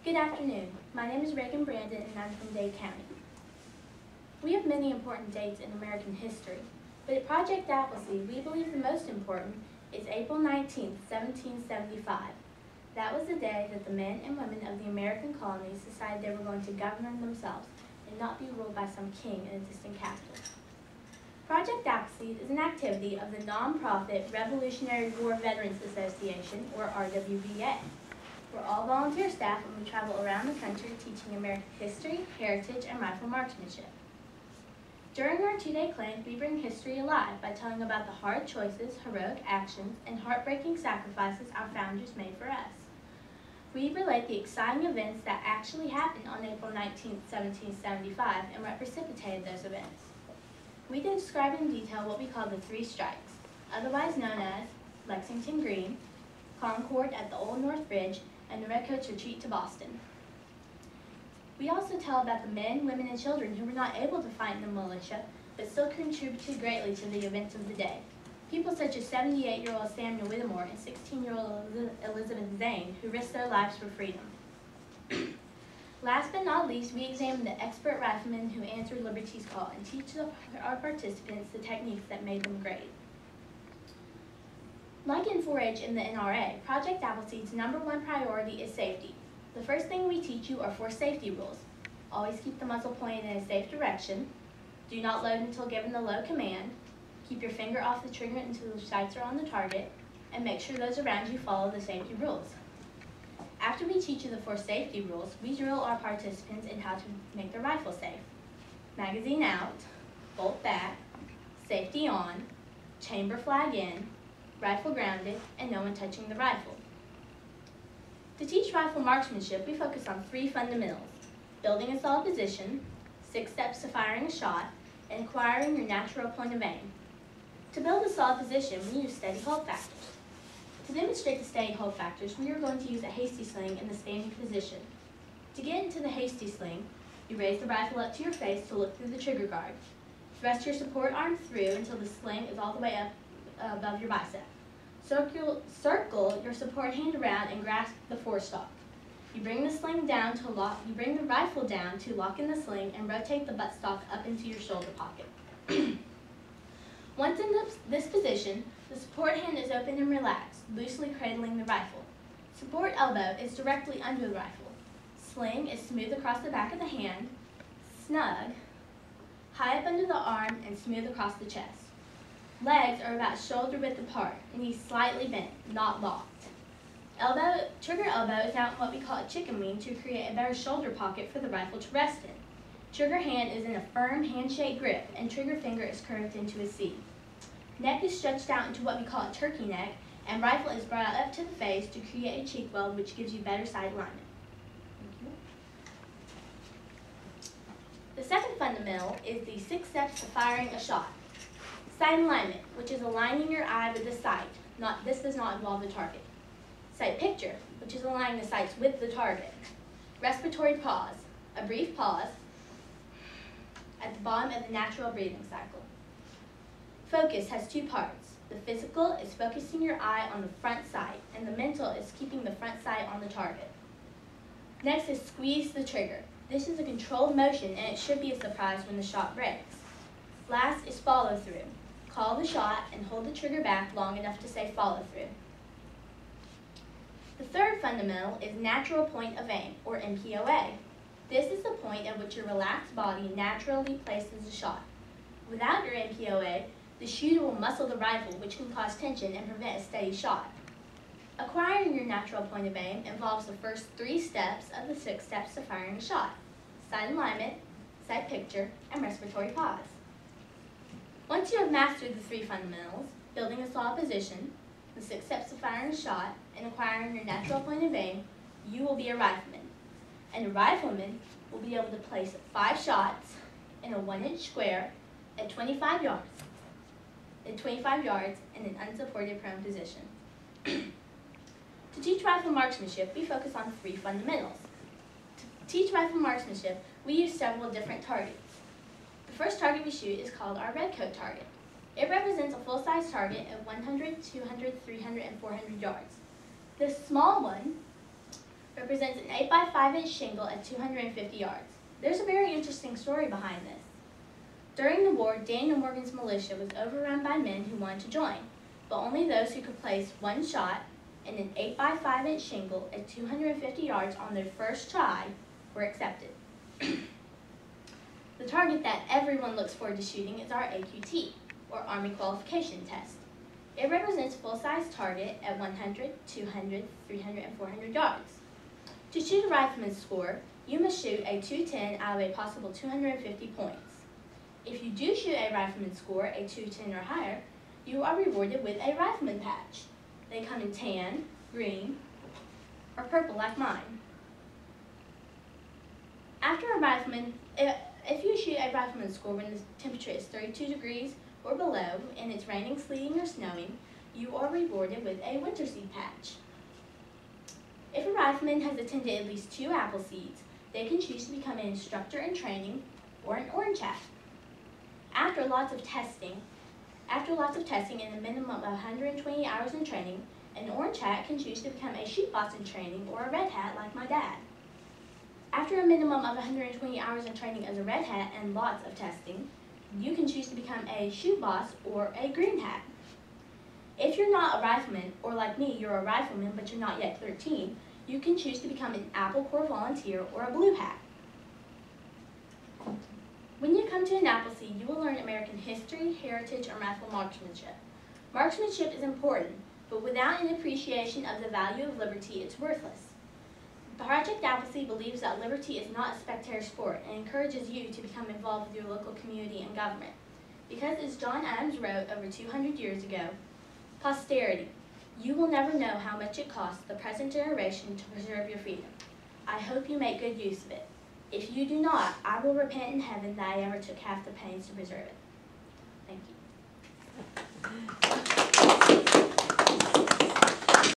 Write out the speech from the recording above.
Good afternoon. My name is Regan Brandon and I'm from Dade County. We have many important dates in American history, but at Project Appleseed, we believe the most important is April 19, 1775. That was the day that the men and women of the American colonies decided they were going to govern themselves and not be ruled by some king in a distant capital. Project Appleseed is an activity of the nonprofit Revolutionary War Veterans Association, or RWVA. We're all volunteer staff and we travel around the country teaching American history, heritage, and rifle marksmanship. During our two-day clinic, we bring history alive by telling about the hard choices, heroic actions, and heartbreaking sacrifices our founders made for us. We relate the exciting events that actually happened on April 19, 1775, and what precipitated those events. We describe in detail what we call the three strikes, otherwise known as Lexington Green, Concord at the Old North Bridge, and the Redcoats' retreat to Boston. We also tell about the men, women, and children who were not able to fight in the militia, but still contributed greatly to the events of the day. People such as 78-year-old Samuel Whittemore and 16-year-old Elizabeth Zane, who risked their lives for freedom. Last but not least, we examine the expert riflemen who answered Liberty's call and teach our participants the techniques that made them great. Like in 4-H in the NRA, Project Appleseed's #1 priority is safety. The first thing we teach you are 4 safety rules. Always keep the muzzle pointed in a safe direction. Do not load until given the low command. Keep your finger off the trigger until the sights are on the target. And make sure those around you follow the safety rules. After we teach you the 4 safety rules, we drill our participants in how to make their rifle safe. Magazine out, bolt back, safety on, chamber flag in, rifle grounded, and no one touching the rifle. To teach rifle marksmanship, we focus on 3 fundamentals: building a solid position, 6 steps to firing a shot, and acquiring your natural point of aim. To build a solid position, we use steady hold factors. To demonstrate the steady hold factors, we are going to use a hasty sling in the standing position. To get into the hasty sling, you raise the rifle up to your face to look through the trigger guard. Thrust your support arm through until the sling is all the way up above your bicep. Circle your support hand around and grasp the forestock. You bring the rifle down to lock in the sling and rotate the buttstock up into your shoulder pocket. Once in this position, the support hand is open and relaxed, loosely cradling the rifle. Support elbow is directly under the rifle. Sling is smooth across the back of the hand, snug, high up under the arm, and smooth across the chest. Legs are about shoulder width apart, and he's slightly bent, not locked. Trigger elbow is now what we call a chicken wing to create a better shoulder pocket for the rifle to rest in. Trigger hand is in a firm handshake grip, and trigger finger is curved into a C. Neck is stretched out into what we call a turkey neck, and rifle is brought up to the face to create a cheek weld, which gives you better sight alignment. The second fundamental is the 6 steps to firing a shot. Sight alignment, which is aligning your eye with the sight. This does not involve the target. Sight picture, which is aligning the sights with the target. Respiratory pause, a brief pause at the bottom of the natural breathing cycle. Focus has 2 parts. The physical is focusing your eye on the front sight, and the mental is keeping the front sight on the target. Next is squeeze the trigger. This is a controlled motion, and it should be a surprise when the shot breaks. Last is follow through. Call the shot and hold the trigger back long enough to say follow through. The third fundamental is natural point of aim, or NPOA. This is the point at which your relaxed body naturally places the shot. Without your NPOA, the shooter will muscle the rifle, which can cause tension and prevent a steady shot. Acquiring your natural point of aim involves the first 3 steps of the 6 steps to firing a shot: sight alignment, sight picture, and respiratory pause. Once you have mastered the 3 fundamentals, building a solid position, the 6 steps to firing a shot, and acquiring your natural point of aim, you will be a rifleman. And a rifleman will be able to place 5 shots in a 1-inch square at 25 yards in an unsupported prone position. To teach rifle marksmanship, we focus on 3 fundamentals. To teach rifle marksmanship, we use several different targets. The first target we shoot is called our redcoat target. It represents a full-size target of 100, 200, 300, and 400 yards. This small one represents an 8 by 5 inch shingle at 250 yards. There's a very interesting story behind this. During the war, Daniel Morgan's militia was overrun by men who wanted to join, but only those who could place one shot in an 8 by 5 inch shingle at 250 yards on their first try were accepted. The target that everyone looks forward to shooting is our AQT, or Army Qualification Test. It represents a full-size target at 100, 200, 300, and 400 yards. To shoot a rifleman's score, you must shoot a 210 out of a possible 250 points. If you do shoot a rifleman's score, a 210 or higher, you are rewarded with a rifleman patch. They come in tan, green, or purple like mine. If you shoot a rifleman's score when the temperature is 32 degrees or below and it's raining, sleeting, or snowing, you are rewarded with a winter seed patch. If a rifleman has attended at least 2 Appleseeds, they can choose to become an instructor in training or an orange hat. After lots of testing and a minimum of 120 hours in training, an orange hat can choose to become a shoot boss in training or a red hat like my dad. After a minimum of 120 hours in training as a red hat and lots of testing, you can choose to become a shoot boss or a green hat. If you're not a rifleman, or like me, you're a rifleman but you're not yet 13, you can choose to become an Apple Corps volunteer or a blue hat. When you come to an Appleseed, you will learn American history, heritage, or rifle marksmanship. Marksmanship is important, but without an appreciation of the value of liberty, it's worthless. Project Appleseed believes that liberty is not a spectator sport and encourages you to become involved with your local community and government. Because as John Adams wrote over 200 years ago, posterity, you will never know how much it costs the present generation to preserve your freedom. I hope you make good use of it. If you do not, I will repent in heaven that I ever took half the pains to preserve it. Thank you.